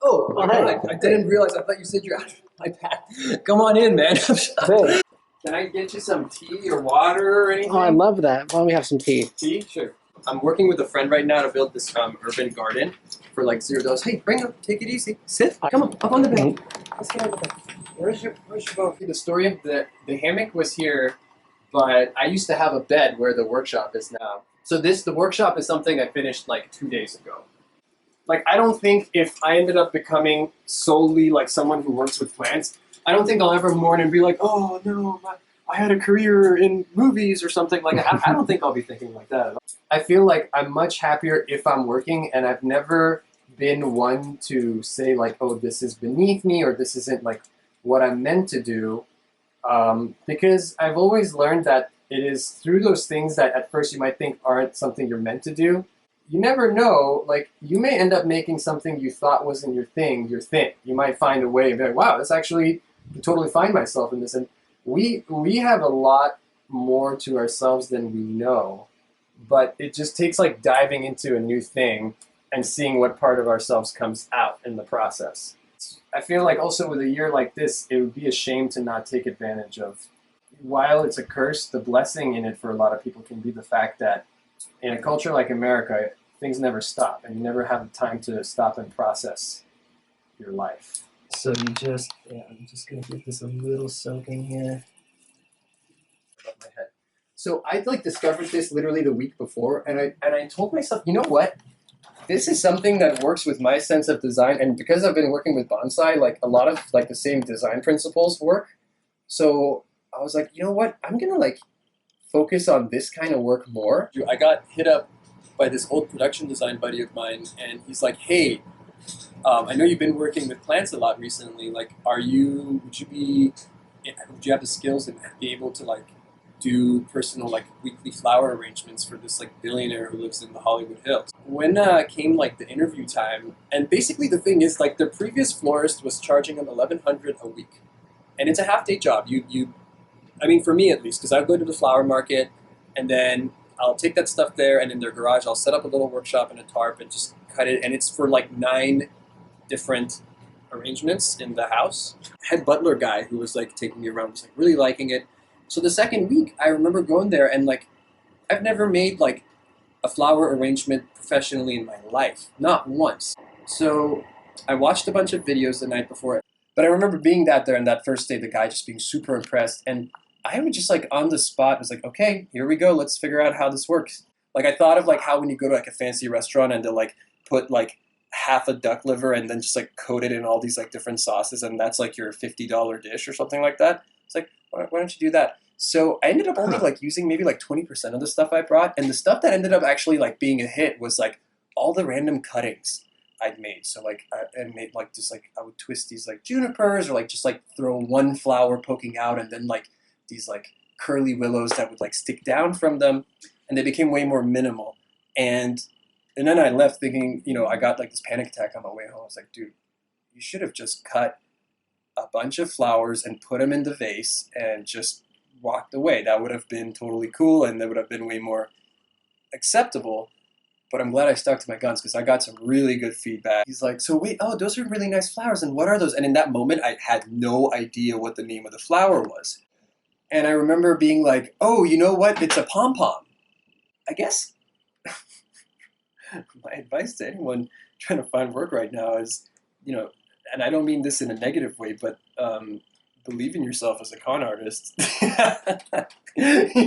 Oh, my God. I didn't realize. I thought you said you're out of my iPad. Come on in, man. Hey. Can I get you some tea or water or anything? Oh, I love that. Why don't we have some tea? Tea? Sure. I'm working with a friend right now to build this urban garden for like $0. Hey, bring up. Take it easy. Sit. Come on. Up on the bed. Let's get on the bed. Where's your boat? The story of the hammock was here, but I used to have a bed where the workshop is now. So the workshop is something I finished like 2 days ago. Like, I don't think if I ended up becoming solely like someone who works with plants, I don't think I'll ever mourn and be like, oh no, I had a career in movies or something like that. I don't think I'll be thinking like that at all. I feel like I'm much happier if I'm working, and I've never been one to say like, oh, this is beneath me or this isn't like what I'm meant to do. Because I've always learned that it is through those things that at first you might think aren't something you're meant to do. You never know, like, you may end up making something you thought wasn't your thing. You might find a way of like, wow, that's actually, I totally find myself in this. And we have a lot more to ourselves than we know, but it just takes like diving into a new thing and seeing what part of ourselves comes out in the process. I feel like also with a year like this, it would be a shame to not take advantage of. While it's a curse, the blessing in it for a lot of people can be the fact that in a culture like America, things never stop, and you never have time to stop and process your life. So I'm just gonna get this a little soaking here. Above my head. So I like discovered this literally the week before, and I told myself, you know what? This is something that works with my sense of design, and because I've been working with bonsai, like a lot of like the same design principles work. So I was like, you know what? I'm gonna like focus on this kind of work more. I got hit up by this old production design buddy of mine, and he's like, hey, I know you've been working with plants a lot recently. Like, would you have the skills and be able to like do personal like weekly flower arrangements for this like billionaire who lives in the Hollywood Hills? When came like the interview time, and basically the thing is like the previous florist was charging him $1,100 a week, and it's a half-day job. I mean, for me at least, because I'll go to the flower market, and then I'll take that stuff there, and in their garage, I'll set up a little workshop and a tarp and just cut it, and it's for like 9 different arrangements in the house. Head butler guy who was like taking me around was like really liking it. So the second week, I remember going there, and like I've never made like a flower arrangement professionally in my life, not once. So I watched a bunch of videos the night before, but I remember being there on that first day, the guy just being super impressed, and I would just like on the spot was like, okay, here we go. Let's figure out how this works. Like I thought of like how when you go to like a fancy restaurant and they'll like put like half a duck liver and then just like coat it in all these like different sauces, and that's like your $50 dish or something like that. It's like, why don't you do that? So I ended up only like using maybe like 20% of the stuff I brought, and the stuff that ended up actually like being a hit was like all the random cuttings I'd made. So like I made like just like I would twist these like junipers, or like just like throw one flower poking out, and then like these like curly willows that would like stick down from them, and they became way more minimal. And then I left thinking, you know, I got like this panic attack on my way home. I was like, dude, you should have just cut a bunch of flowers and put them in the vase and just walked away. That would have been totally cool, and that would have been way more acceptable. But I'm glad I stuck to my guns because I got some really good feedback. He's like, so wait, oh, those are really nice flowers, and what are those? And in that moment, I had no idea what the name of the flower was. And I remember being like, oh, you know what? It's a pom-pom. I guess my advice to anyone trying to find work right now is, you know, and I don't mean this in a negative way, but believe in yourself as a con artist.